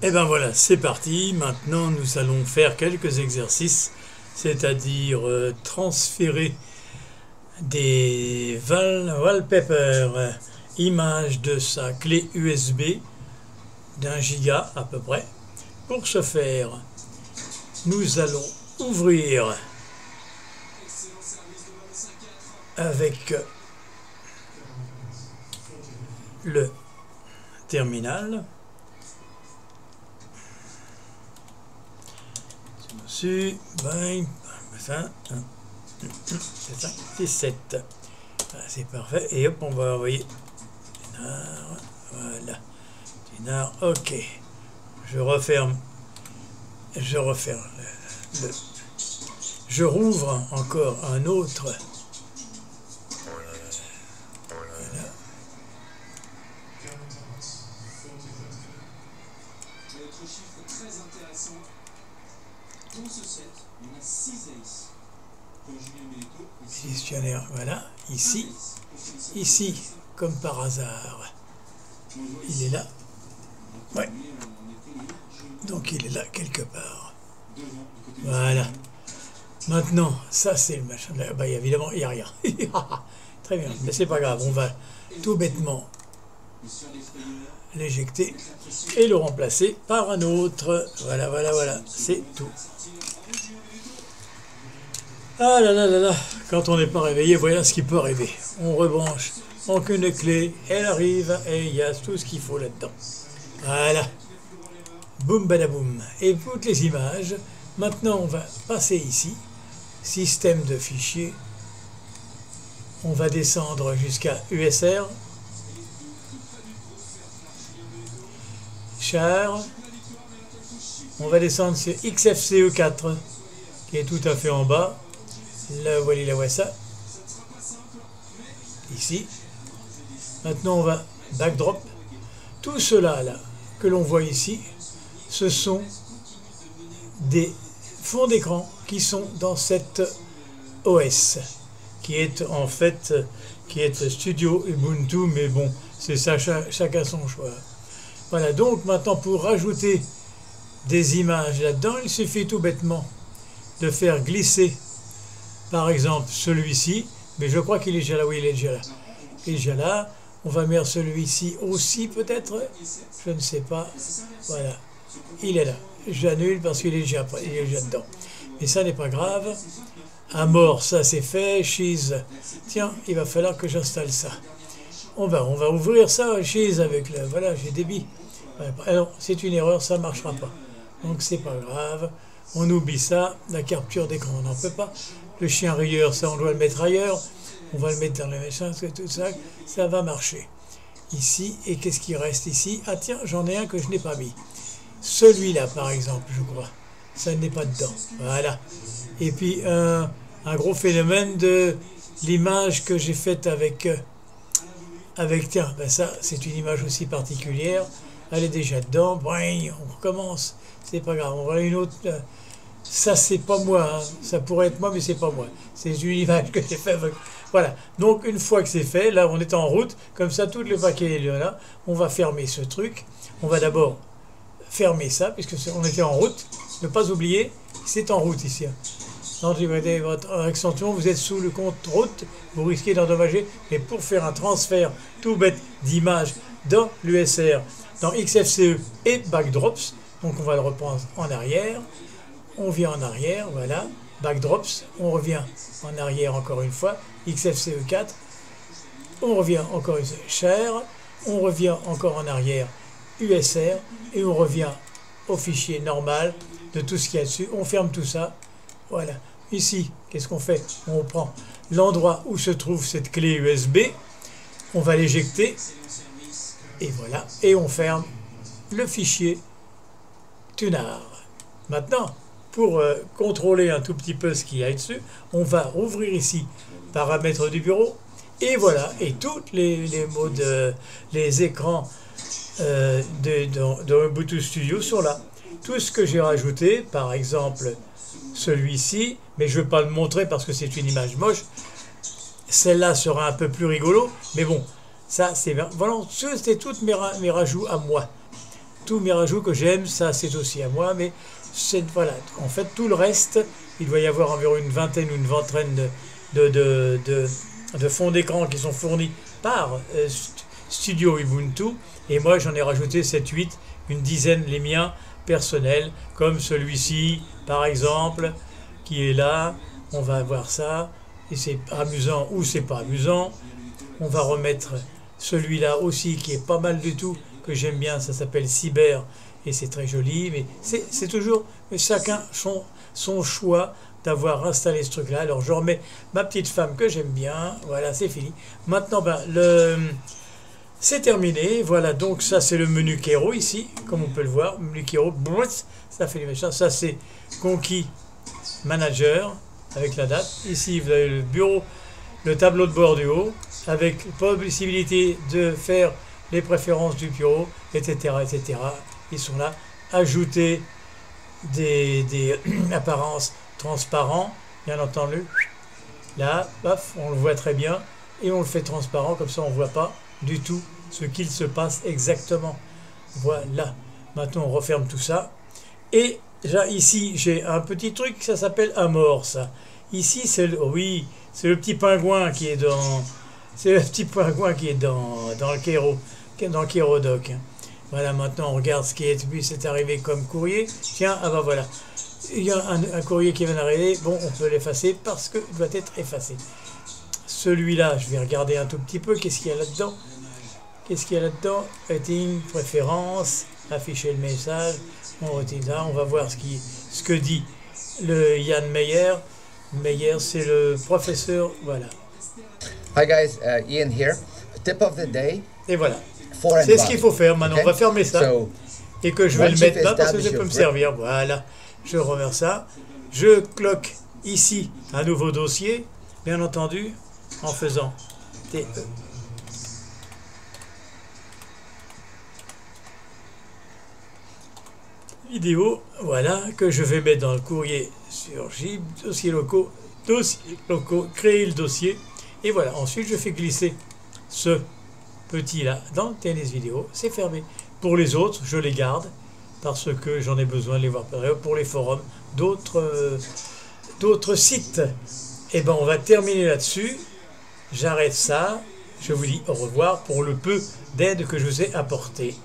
Et ben voilà, c'est parti. Maintenant, nous allons faire quelques exercices, c'est-à-dire transférer des wallpapers, images de sa clé USB d'1 giga à peu près. Pour ce faire, nous allons ouvrir avec le terminal. Dessus, bang, ça, c'est ça, 17. C'est parfait. Et hop, on va envoyer. Voilà. Dinard, ok. Je referme. Je rouvre encore un autre. Voilà. Notre chiffre très intéressant. Dans ce set, on a 6 aces. Pour Julien Belletto, Gestionnaire, voilà, ici, comme par hasard. Il est là. Ouais. Donc il est là quelque part. Voilà. Maintenant, ça c'est le machin. Bah, évidemment, il n'y a rien. Très bien, mais c'est pas grave. On va tout bêtement l'éjecter et le remplacer par un autre. Voilà, voilà, voilà. C'est tout. Ah là là là là, quand on n'est pas réveillé, voilà ce qui peut arriver. On rebranche en qu'une clé, elle arrive et il y a tout ce qu'il faut là-dedans. Voilà. Boum badaboum. Et toutes les images. Maintenant, on va passer ici. Système de fichiers. On va descendre jusqu'à USR. Char. On va descendre sur XFCE4, qui est tout à fait en bas. Là, voilà ça. Ici. Maintenant, on va backdrop. Tout cela là que l'on voit ici, ce sont des fonds d'écran qui sont dans cette OS, qui est en fait Studio Ubuntu, mais bon, c'est ça, chacun son choix. Voilà, donc maintenant pour rajouter des images là-dedans, il suffit tout bêtement de faire glisser, par exemple, celui-ci, mais je crois qu'il est déjà là, oui, il est déjà là. Il est déjà là. On va mettre celui-ci aussi, peut-être, je ne sais pas. Voilà, il est là. J'annule parce qu'il est déjà dedans. Mais ça n'est pas grave. À mort, ça c'est fait. Cheese. Tiens, il va falloir que j'installe ça. On va ouvrir ça, cheese, avec le. Voilà, j'ai débit. Alors, c'est une erreur, ça ne marchera pas. Donc, c'est pas grave. On oublie ça. La capture d'écran, on n'en peut pas. Le chien rieur, ça, on doit le mettre ailleurs. On va le mettre dans le machin, parce que tout ça, ça va marcher. Ici, et qu'est-ce qui reste ici? Ah tiens, j'en ai un que je n'ai pas mis. Celui-là, par exemple, je crois. Ça n'est pas dedans. Voilà. Et puis, un gros phénomène de l'image que j'ai faite avec tiens, ben ça, c'est une image aussi particulière. Elle est déjà dedans. Boing, on recommence. C'est pas grave. On va une autre. Ça, c'est pas moi. Hein. Ça pourrait être moi, mais c'est pas moi. C'est une image que j'ai faite avec. Voilà, donc une fois que c'est fait, là on est en route, comme ça tout le paquet est là, on va fermer ce truc, on va d'abord fermer ça, puisque on était en route, ne pas oublier, c'est en route ici. Quand vous mettez votre extension, vous êtes sous le compte route, vous risquez d'endommager, mais pour faire un transfert tout bête d'image dans l'USR, dans XFCE et backdrops, donc on va le reprendre en arrière, on vient en arrière, voilà, backdrops, on revient en arrière encore une fois, XFCE4, on revient encore une fois, share, on revient encore en arrière, USR, et on revient au fichier normal de tout ce qu'il y a dessus, on ferme tout ça, voilà. Ici, qu'est-ce qu'on fait? On prend l'endroit où se trouve cette clé USB, on va l'éjecter, et voilà, et on ferme le fichier Tunar. Maintenant, pour contrôler un tout petit peu ce qu'il y a dessus, on va rouvrir ici paramètres du bureau et voilà, et tous les modes, les écrans de Ubuntu Studio sont là. Tout ce que j'ai rajouté, par exemple celui-ci, mais je ne vais pas le montrer parce que c'est une image moche, celle-là sera un peu plus rigolo, mais bon, ça c'est voilà, c'était tous mes rajouts à moi. tous mes rajouts que j'aime, ça c'est aussi à moi, mais voilà, en fait tout le reste, il doit y avoir environ une vingtaine ou une vingtaine de fonds d'écran qui sont fournis par Studio Ubuntu, et moi j'en ai rajouté 7-8, une dizaine les miens personnels, comme celui-ci par exemple, qui est là. On va voir ça, et c'est amusant ou c'est pas amusant. On va remettre celui-là aussi qui est pas mal du tout, que j'aime bien, ça s'appelle Cyber, et c'est très joli, mais c'est toujours chacun son choix d'avoir installé ce truc-là. Alors je remets ma petite femme que j'aime bien, voilà, c'est fini. Maintenant, ben, c'est terminé, voilà, donc ça c'est le menu Kero ici, comme on peut le voir, menu Kero, ça fait les machins, ça c'est Conquis Manager, avec la date. Ici vous avez le bureau, le tableau de bord du haut, avec possibilité de faire les préférences du bureau, etc. etc. Ils sont là. Ajouter des apparences transparents, bien entendu. Là, paf, on le voit très bien, et on le fait transparent, comme ça on ne voit pas du tout ce qu'il se passe exactement. Voilà. Maintenant on referme tout ça. Et ici j'ai un petit truc, ça s'appelle Amorce. Ici c'est oui, c'est le petit pingouin qui est dans le Kero, dans le KeroDoc. Voilà, maintenant on regarde ce qui c'est arrivé comme courrier. Tiens, ah bah voilà, il y a un courrier qui vient d'arriver. Bon, on peut l'effacer parce qu'il doit être effacé. Celui-là, je vais regarder un tout petit peu. Qu'est-ce qu'il y a là-dedans? Qu'est-ce qu'il y a là-dedans? Rating, préférence, afficher le message. On va voir ce que dit le Yann Meyer. Meyer, c'est le professeur. Voilà. Hi guys, Ian here. Tip of the day. Et voilà. C'est ce qu'il faut faire. Maintenant, on va fermer ça. Et que je vais le mettre là parce que ça peut me servir. Voilà. Je remets ça. Je cloque ici un nouveau dossier, bien entendu, en faisant TE. Vidéo, voilà, que je vais mettre dans le courrier sur GIB, dossiers locaux, créer le dossier. Et voilà, ensuite je fais glisser ce petit là dans TNS vidéo, c'est fermé. Pour les autres, je les garde parce que j'en ai besoin de les voir pour les forums d'autres sites. Et ben on va terminer là-dessus. J'arrête ça. Je vous dis au revoir pour le peu d'aide que je vous ai apporté.